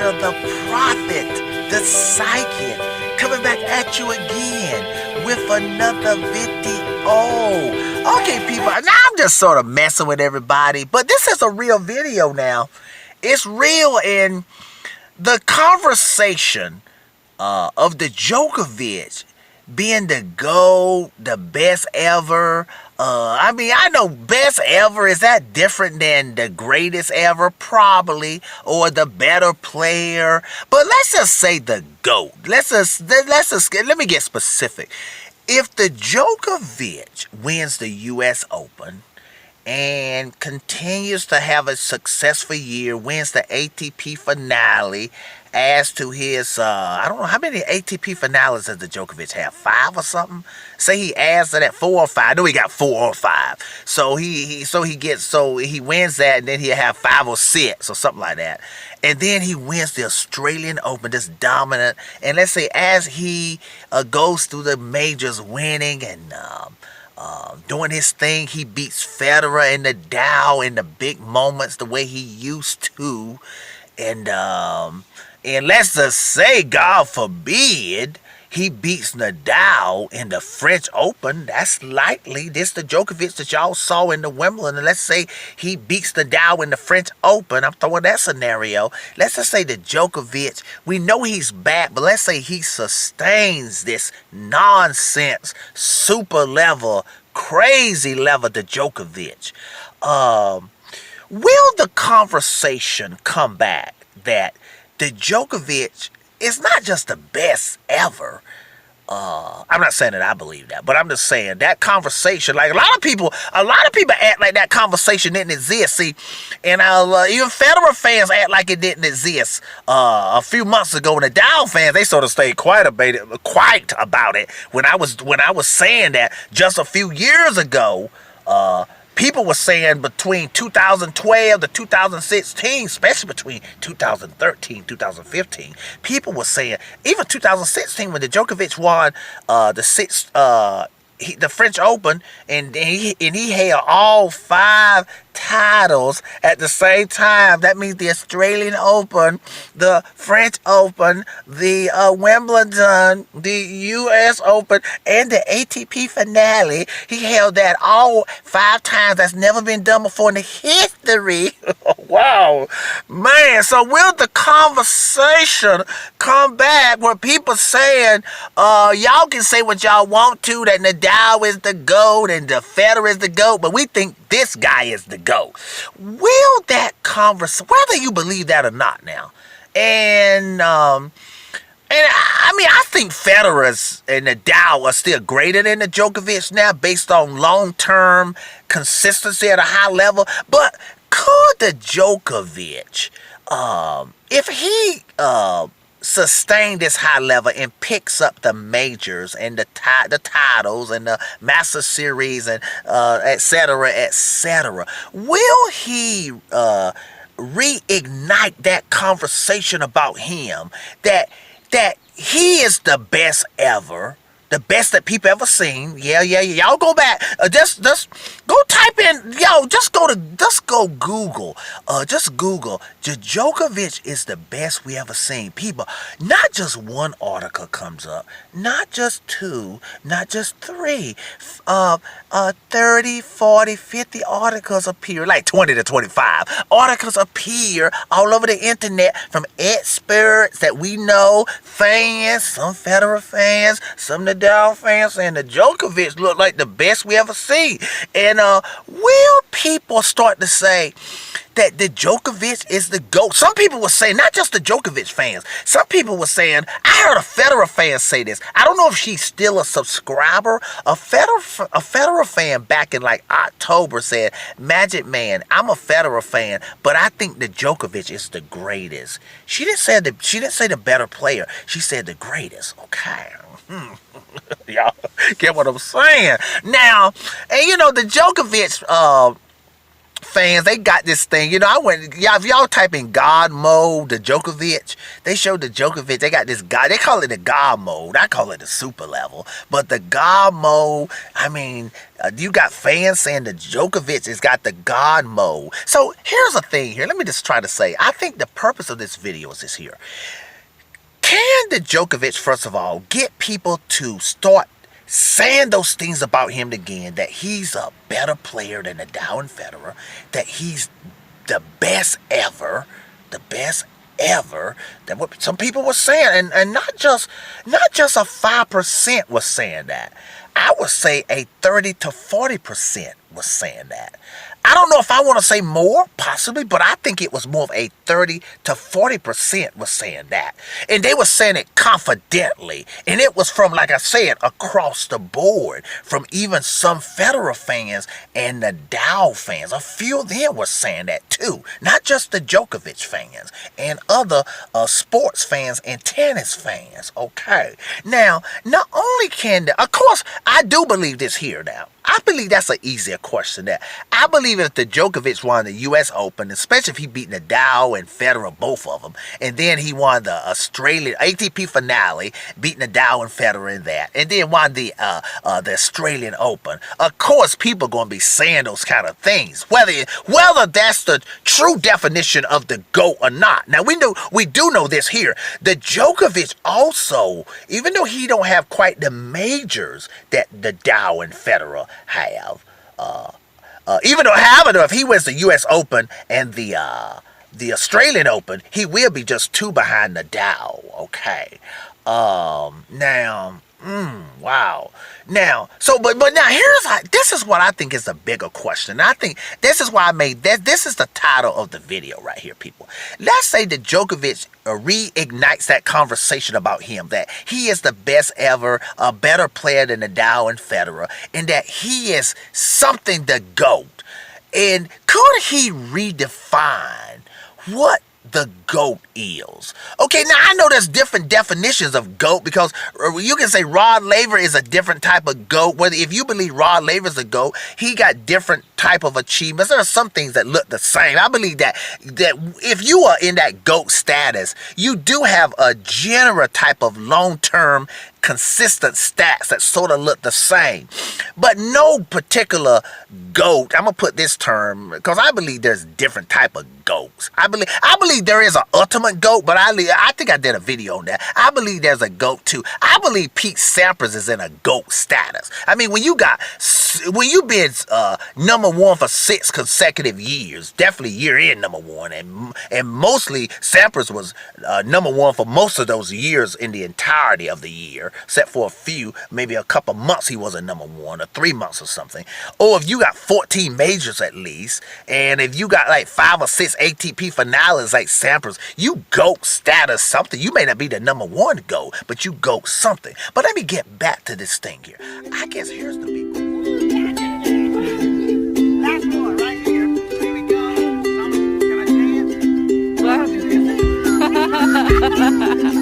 teacher, the prophet, the psychic, coming back at you again with another video. Okay, people, now I'm just sort of messing with everybody, but this is a real video now. It's real, and the conversation of the Djokovic being the GOAT, the best ever. I mean, I know best ever, is that different than the greatest ever? Probably, or the better player. But let's just say the GOAT. Let me get specific. If the Djokovic wins the U.S. Open and continues to have a successful year, wins the ATP finale, as to his, I don't know, how many ATP finales does the Djokovic have? 5 or something? Say he adds to that 4 or 5. I know he got 4 or 5. So he wins that, and then he'll have 5 or 6 or something like that. And then he wins the Australian Open, this dominant. And let's say as he goes through the majors, winning and doing his thing, he beats Federer and Nadal in the big moments the way he used to. And let's just say, God forbid, he beats Nadal in the French Open. That's likely. This the Djokovic that y'all saw in the Wimbledon. And let's say he beats Nadal in the French Open. I'm throwing that scenario. Let's just say the Djokovic, we know he's back, but let's say he sustains this nonsense, super level, crazy level, the Djokovic. Will the conversation come back that the Djokovic is not just the best ever? I'm not saying that I believe that, but I'm just saying that conversation, like a lot of people act like that conversation didn't exist. See, and even Federer fans act like it didn't exist a few months ago. And the Dow fans, they sort of stayed quiet about it when I was saying that just a few years ago. People were saying between 2012 to 2016, especially between 2013, 2015, people were saying, even 2016 when the Djokovic won the French Open, and he held all 5 titles at the same time. That means the Australian Open, the French Open, the Wimbledon, the U.S. Open, and the ATP finale. He held that all 5 times. That's never been done before in the history. Wow, man. So will the conversation come back where people saying, y'all can say what y'all want to, that Nadal is the GOAT and the Federer is the GOAT, but we think this guy is the GOAT. Will that conversation, whether you believe that or not now, and I mean, I think Federer and Nadal are still greater than the Djokovic now based on long-term consistency at a high level, but could the Djokovic, if he sustain this high level and picks up the majors and the titles and the Master Series and etc., will he reignite that conversation about him that he is the best ever? The best that people ever seen. Yeah. Y'all go back. Just go type in. Just go Google. Just Google. Djokovic is the best we ever seen. People, not just one article comes up. Not just 2. Not just 3. 30, 40, 50 articles appear. Like 20 to 25 articles appear all over the internet from experts that we know, fans, some Federer fans, some Nadal fans, saying the Djokovic look like the best we ever seen. And will people start to say that the Djokovic is the GOAT? Some people were saying, not just the Djokovic fans, some people were saying, I heard a Federer fan say this. I don't know if she's still a subscriber. A Federer fan back in like October said, Magic Man, I'm a Federer fan, but I think the Djokovic is the greatest. She didn't say the better player. She said the greatest. Okay. Y'all get what I'm saying? Now, and the Djokovic fans, they got this thing. You know, if y'all type in God mode, the Djokovic, they showed the Djokovic, they got this God, they call it the God mode. I call it the super level. But the God mode, I mean, you got fans saying the Djokovic has got the God mode. So here's the thing here. Let me just try to say, I think the purpose of this video is this here. Can the Djokovic, first of all, get people to start saying those things about him again, that he's a better player than Nadal and Federer, that he's the best ever, that what some people were saying, and not just a 5% was saying that. I would say a 30 to 40% was saying that. I don't know if I want to say more, possibly, but I think it was more of a 30 to 40% was saying that. And they were saying it confidently. And it was from, like I said, across the board, from even some Federer fans and Nadal fans. A few of them were saying that too. Not just the Djokovic fans and other sports fans and tennis fans. Okay. Now, not only can of course, I do believe this here now. I believe that's an easier question there. I believe if the Djokovic won the U.S. Open, especially if he beat Nadal and Federer, both of them, and then he won the Australian ATP finale, beat Nadal and Federer in that, and then won the Australian Open. Of course, people are going to be saying those kind of things, whether that's the true definition of the GOAT or not. Now, we do know this here. The Djokovic also, even though he don't have quite the majors that Nadal and Federer have, even though, however, if he wins the U.S. Open and the Australian Open, he will be just 2 behind Nadal. Okay. Wow. Now, but now this is what I think is the bigger question. I think this is why I made that. This is the title of the video right here, people. Let's say that Djokovic reignites that conversation about him, that he is the best ever, a better player than Nadal and Federer, and that he is something the GOAT. And could he redefine what the GOAT is? Okay, now I know there's different definitions of GOAT, because you can say Rod Laver is a different type of GOAT. Whether if you believe Rod Laver is a GOAT, he got different type of achievements. There are some things that look the same. I believe that if you are in that GOAT status, you do have a general type of long-term consistent stats that sort of look the same, but no particular GOAT. I'm gonna put this term because I believe there's different type of GOATs. I believe there is an ultimate GOAT, but I think I did a video on that. I believe there's a GOAT too. I believe Pete Sampras is in a GOAT status. I mean, when you've been number one for 6 consecutive years, definitely year in number one, and mostly Sampras was number one for most of those years in the entirety of the year, except for a few, maybe a couple months he wasn't number one, or 3 months or something. Or if you got 14 majors at least, and if you got like 5 or 6 ATP finales like Sampras, you GOAT status something. You may not be the number one GOAT, but you GOAT something. But let me get back to this thing here. I guess here's the big one. Last one right here. Here we go. Can I dance?